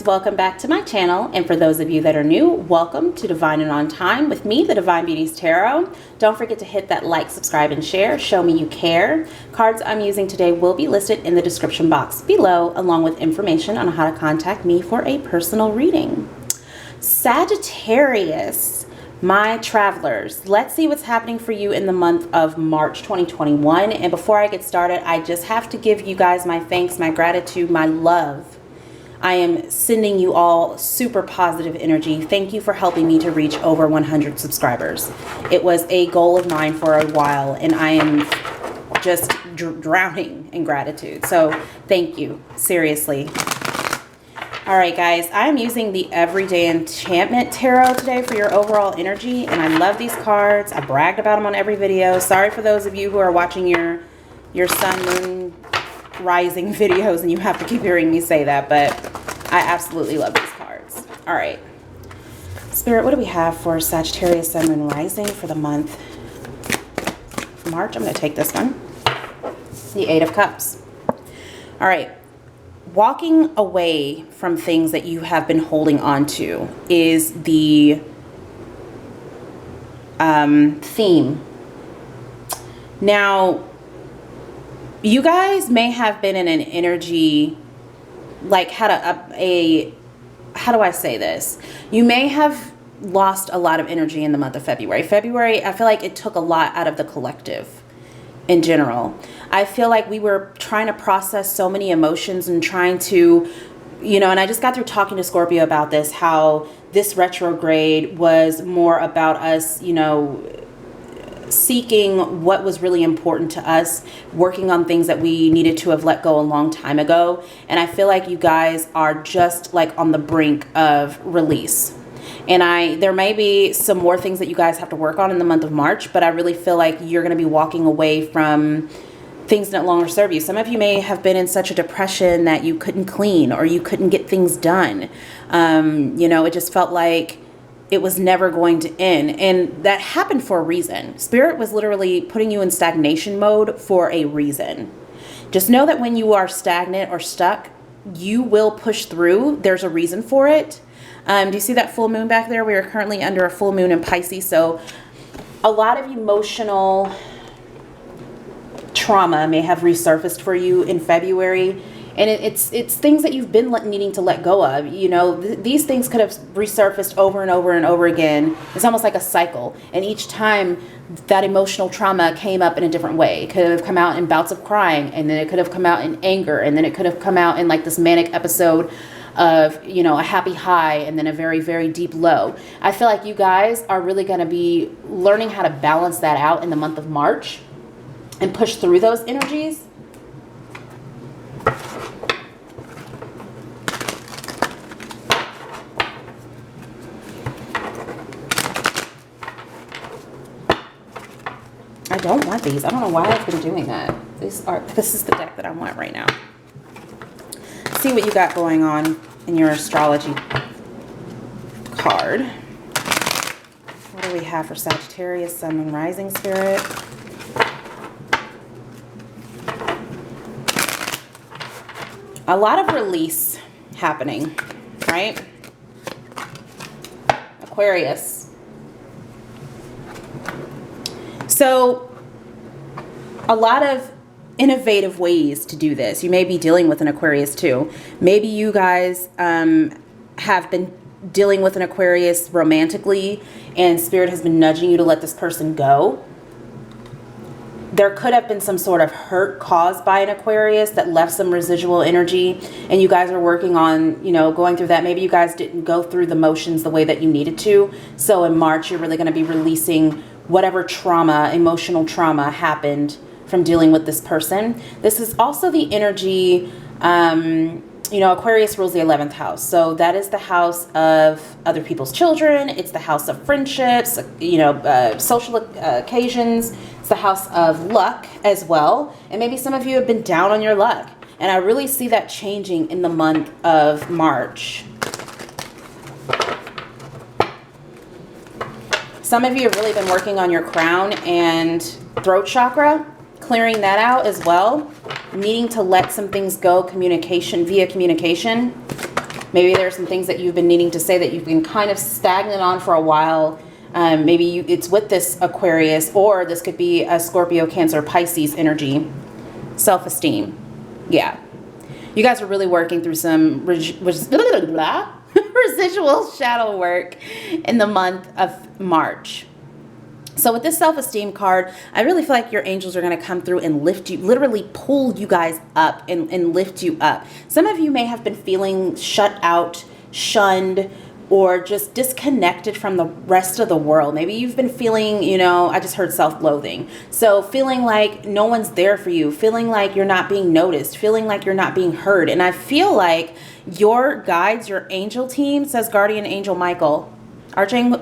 welcome back to my channel, and for those of you that are new, welcome to Divine and On Time with me, the Divine Beauties Tarot. Don't forget to hit that like, subscribe, and share. Show me you care. Cards I'm using today will be listed in the description box below, along with information on how to contact me for a personal reading. Sagittarius, my travelers, let's see what's happening for you in the month of March 2021. And before I get started, I just have to give you guys my thanks, my gratitude, my love. I am sending you all super positive energy. Thank you for helping me to reach over 100 subscribers. It was a goal of mine for a while, and I am just drowning in gratitude. So thank you, seriously. All right, guys, I'm using the Everyday Enchantment Tarot today for your overall energy, and I love these cards. I bragged about them on every video. Sorry for those of you who are watching your sun, moon, rising videos and you have to keep hearing me say that, but I absolutely love these cards. All right, Spirit, what do we have for Sagittarius, Sun, Moon, Rising for the month of March? I'm going to take this one, the Eight of Cups. All right, walking away from things that you have been holding on to is the theme. Now, you guys may have been in an energy, like how do I say this? You may have lost a lot of energy in the month of February. February, I feel like it took a lot out of the collective in general. I feel like we were trying to process so many emotions and trying to, and I just got through talking to Scorpio about this, how this retrograde was more about us, seeking what was really important to us, working on things that we needed to have let go a long time ago. And I feel like you guys are just like on the brink of release. And there may be some more things that you guys have to work on in the month of March, but I really feel like you're going to be walking away from things that no longer serve you. Some of you may have been in such a depression that you couldn't clean or you couldn't get things done. It just felt like it was never going to end. And that happened for a reason. Spirit was literally putting you in stagnation mode for a reason. Just know that when you are stagnant or stuck, you will push through. There's a reason for it. Do you see that full moon back there? We are currently under a full moon in Pisces. So a lot of emotional trauma may have resurfaced for you in February. And it's things that you've been needing to let go of. These things could have resurfaced over and over and over again. It's almost like a cycle. And each time that emotional trauma came up in a different way. It could have come out in bouts of crying, and then it could have come out in anger, and then it could have come out in like this manic episode of, a happy high and then a very, very deep low. I feel like you guys are really going to be learning how to balance that out in the month of March and push through those energies. I don't want these. I don't know why I've been doing that. This is the deck that I want right now. See what you got going on in your astrology card. What do we have for Sagittarius, Sun, Moon, Rising, Spirit? A lot of release happening, right? Aquarius. So a lot of innovative ways to do this. You may be dealing with an Aquarius too. Maybe you guys have been dealing with an Aquarius romantically, and Spirit has been nudging you to let this person go. There could have been some sort of hurt caused by an Aquarius that left some residual energy, and you guys are working on, going through that. Maybe you guys didn't go through the motions the way that you needed to. So in March, you're really going to be releasing whatever trauma, emotional trauma happened from dealing with this person. This is also the energy, Aquarius rules the 11th house. So that is the house of other people's children. It's the house of friendships, social occasions. It's the house of luck as well. And maybe some of you have been down on your luck. And I really see that changing in the month of March. Some of you have really been working on your crown and throat chakra, clearing that out as well. Needing to let some things go, via communication. Maybe there's some things that you've been needing to say that you've been kind of stagnant on for a while. Maybe it's with this Aquarius, or this could be a Scorpio, Cancer, Pisces energy. Self-esteem. Yeah. You guys are really working through some residual shadow work in the month of March. So with this self-esteem card, I really feel like your angels are going to come through and lift you, literally pull you guys up and lift you up. Some of you may have been feeling shut out, shunned, or just disconnected from the rest of the world. Maybe you've been feeling, you know, I just heard self-loathing. So feeling like no one's there for you, feeling like you're not being noticed, feeling like you're not being heard. And I feel like your guides, your angel team, says Guardian Angel Michael, Archangel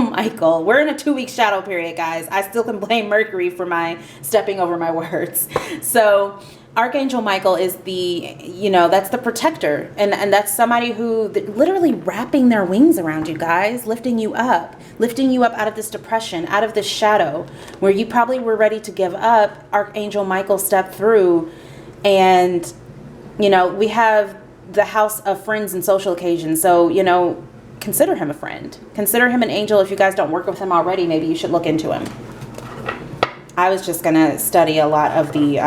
Michael. We're in a 2-week shadow period, guys. I still can blame Mercury for my stepping over my words. So Archangel Michael is the, you know, that's the protector. And that's somebody who literally wrapping their wings around you guys, lifting you up out of this depression, out of this shadow where you probably were ready to give up. Archangel Michael stepped through, and, you know, we have the house of friends and social occasions. So, you know, consider him a friend. Consider him an angel. If you guys don't work with him already, maybe you should look into him. I was just going to study a lot of the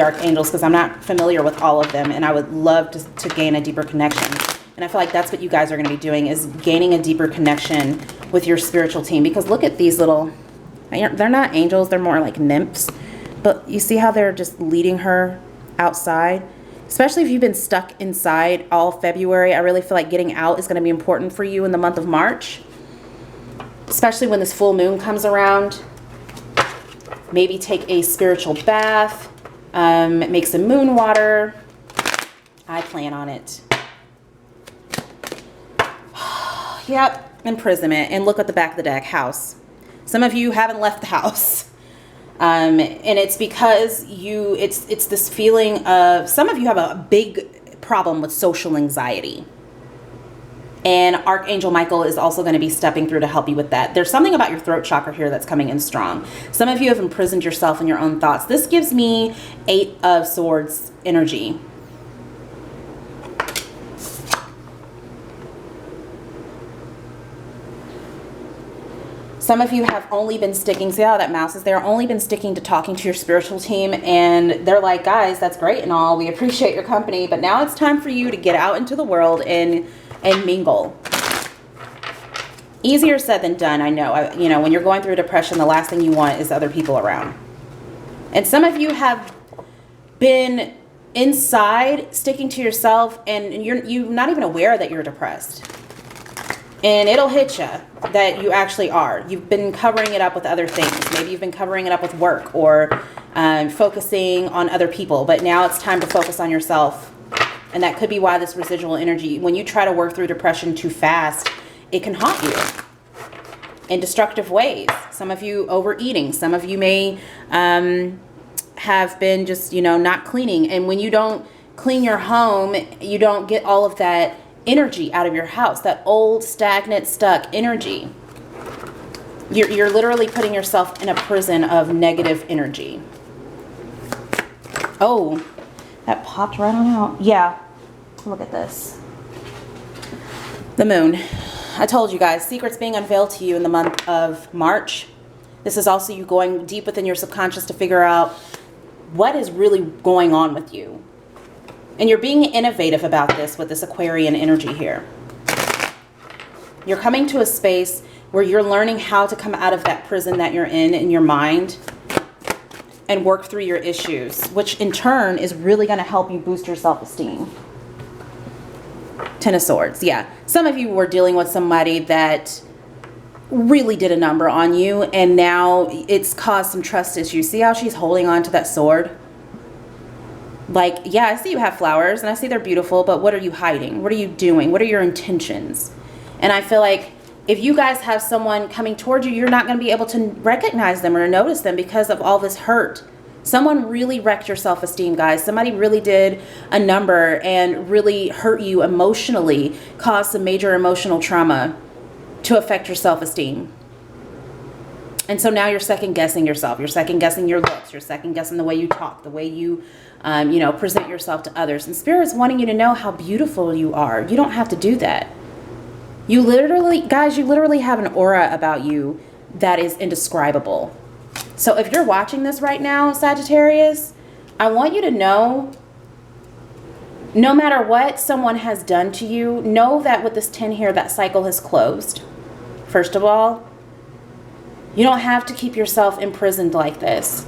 archangels because I'm not familiar with all of them, and I would love to gain a deeper connection. And I feel like that's what you guys are going to be doing, is gaining a deeper connection with your spiritual team. Because look at these little, they're not angels, they're more like nymphs. But you see how they're just leading her outside? Especially if you've been stuck inside all February, I really feel like getting out is going to be important for you in the month of March. Especially when this full moon comes around. Maybe take a spiritual bath. Make some moon water. I plan on it. Yep, imprisonment. And look at the back of the deck, house. Some of you haven't left the house. And it's because it's this feeling of, some of you have a big problem with social anxiety. And Archangel Michael is also going to be stepping through to help you with that. There's something about your throat chakra here that's coming in strong. Some of you have imprisoned yourself in your own thoughts. This gives me 8 of Swords energy. Some of you have only been sticking, see how that mouse is there, only been sticking to talking to your spiritual team, and they're like, guys, that's great and all, we appreciate your company, but now it's time for you to get out into the world and mingle. Easier said than done, I know. You know, when you're going through depression, the last thing you want is other people around. And some of you have been inside, sticking to yourself, and you're not even aware that you're depressed. And it'll hit you that you actually are. You've been covering it up with other things. Maybe you've been covering it up with work or focusing on other people. But now it's time to focus on yourself. And that could be why this residual energy, when you try to work through depression too fast, it can haunt you in destructive ways. Some of you overeating. Some of you may have been just, you know, not cleaning. And when you don't clean your home, you don't get all of that energy out of your house, that old, stagnant, stuck energy. You're literally putting yourself in a prison of negative energy. Oh, that popped right on out. Yeah, look at this. The moon. I told you guys, secrets being unveiled to you in the month of March. This is also you going deep within your subconscious to figure out what is really going on with you. And you're being innovative about this with this Aquarian energy here. You're coming to a space where you're learning how to come out of that prison that you're in your mind and work through your issues, which in turn is really going to help you boost your self-esteem. 10 of Swords, yeah. Some of you were dealing with somebody that really did a number on you, and now it's caused some trust issues. See how she's holding on to that sword? Like, yeah, I see you have flowers, and I see they're beautiful, but what are you hiding? What are you doing? What are your intentions? And I feel like if you guys have someone coming towards you, you're not going to be able to recognize them or notice them because of all this hurt. Someone really wrecked your self-esteem, guys. Somebody really did a number and really hurt you emotionally, caused some major emotional trauma to affect your self-esteem. And so now you're second guessing yourself. You're second guessing your looks. You're second guessing the way you talk, the way you, you know, present yourself to others. And Spirit's wanting you to know how beautiful you are. You don't have to do that. You literally, guys, you literally have an aura about you that is indescribable. So if you're watching this right now, Sagittarius, I want you to know, no matter what someone has done to you, know that with this 10 here, that cycle has closed. First of all, you don't have to keep yourself imprisoned like this.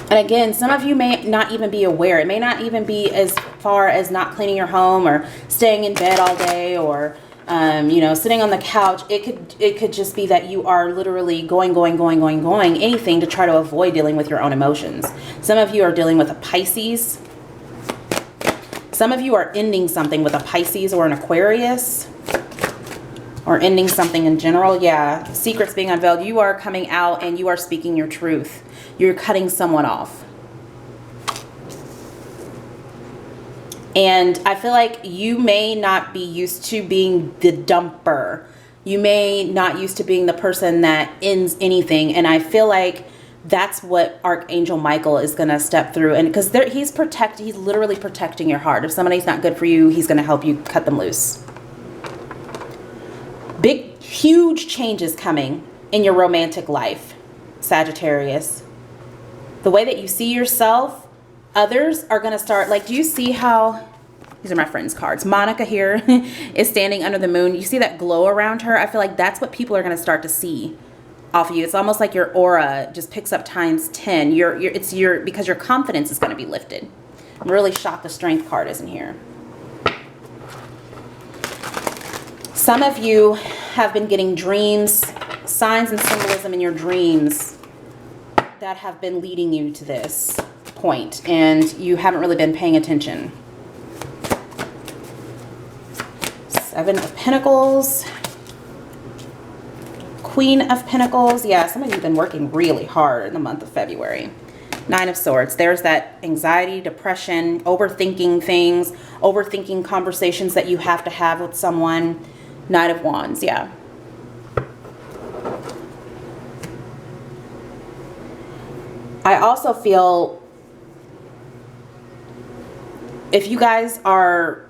And again, some of you may not even be aware. It may not even be as far as not cleaning your home or staying in bed all day or, you know, sitting on the couch. It could just be that you are literally going, anything to try to avoid dealing with your own emotions. Some of you are dealing with a Pisces. Some of you are ending something with a Pisces or an Aquarius. Or ending something in general. Yeah, secrets being unveiled. You are coming out and you are speaking your truth. You're cutting someone off. And I feel like you may not be used to being the dumper. You may not used to being the person that ends anything. And I feel like that's what Archangel Michael is going to step through. And because he's literally protecting your heart. If somebody's not good for you, he's going to help you cut them loose. Big, huge changes coming in your romantic life, Sagittarius. The way that you see yourself, others are going to start, like, do you see how, these are my friends' cards. Monica here is standing under the moon. You see that glow around her? I feel like that's what people are going to start to see off of you. It's almost like your aura just picks up times 10. Because your confidence is going to be lifted. I'm really shocked the Strength card isn't here. Some of you have been getting dreams, signs and symbolism in your dreams that have been leading you to this point, and you haven't really been paying attention. Seven of Pentacles. Queen of Pentacles. Yeah, some of you have been working really hard in the month of February. Nine of Swords. There's that anxiety, depression, overthinking things, overthinking conversations that you have to have with someone. Knight of Wands, yeah. I also feel if you guys are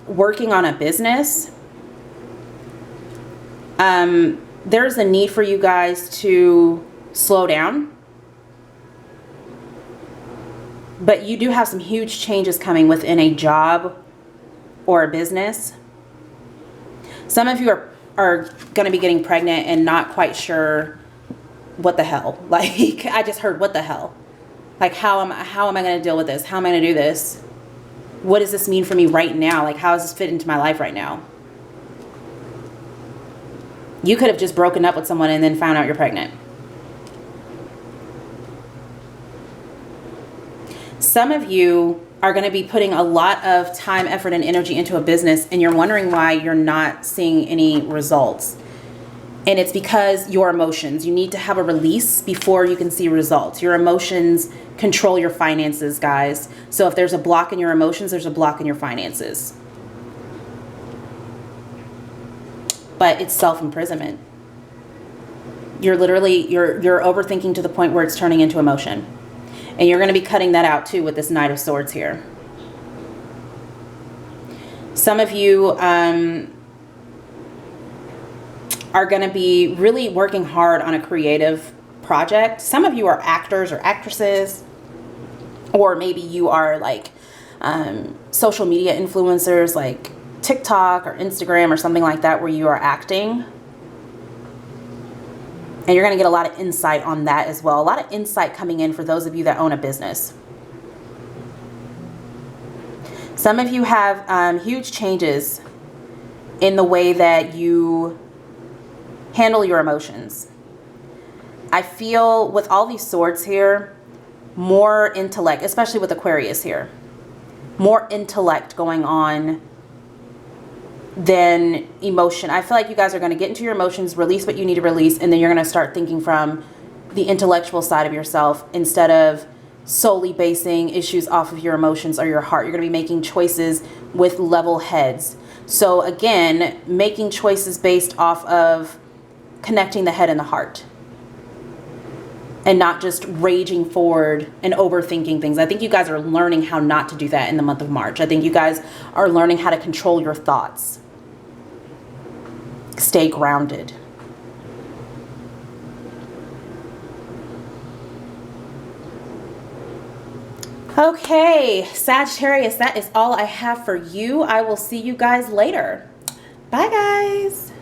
working on a business, there's a need for you guys to slow down. But you do have some huge changes coming within a job or a business. Some of you are going to be getting pregnant and not quite sure what the hell. Like, I just heard what the hell. Like, how am I going to deal with this? How am I going to do this? What does this mean for me right now? Like, how does this fit into my life right now? You could have just broken up with someone and then found out you're pregnant. Some of you are going to be putting a lot of time, effort, and energy into a business, and you're wondering why you're not seeing any results. And it's because your emotions, you need to have a release before you can see results. Your emotions control your finances, guys. So if there's a block in your emotions, there's a block in your finances. But it's self-imprisonment. You're literally, you're overthinking to the point where it's turning into emotion. And you're going to be cutting that out too with this Knight of Swords here. Some of you are going to be really working hard on a creative project. Some of you are actors or actresses, or maybe you are like social media influencers like TikTok or Instagram or something like that, where you are acting. And you're going to get a lot of insight on that as well. A lot of insight coming in for those of you that own a business. Some of you have huge changes in the way that you handle your emotions. I feel with all these swords here, more intellect, especially with Aquarius here, more intellect going on than emotion. I feel like you guys are going to get into your emotions, release what you need to release, and then you're going to start thinking from the intellectual side of yourself instead of solely basing issues off of your emotions or your heart. You're going to be making choices with level heads. So again, making choices based off of connecting the head and the heart, and not just raging forward and overthinking things. I think you guys are learning how not to do that in the month of March. I think you guys are learning how to control your thoughts. Stay grounded. Okay, Sagittarius, that is all I have for you. I will see you guys later. Bye, guys.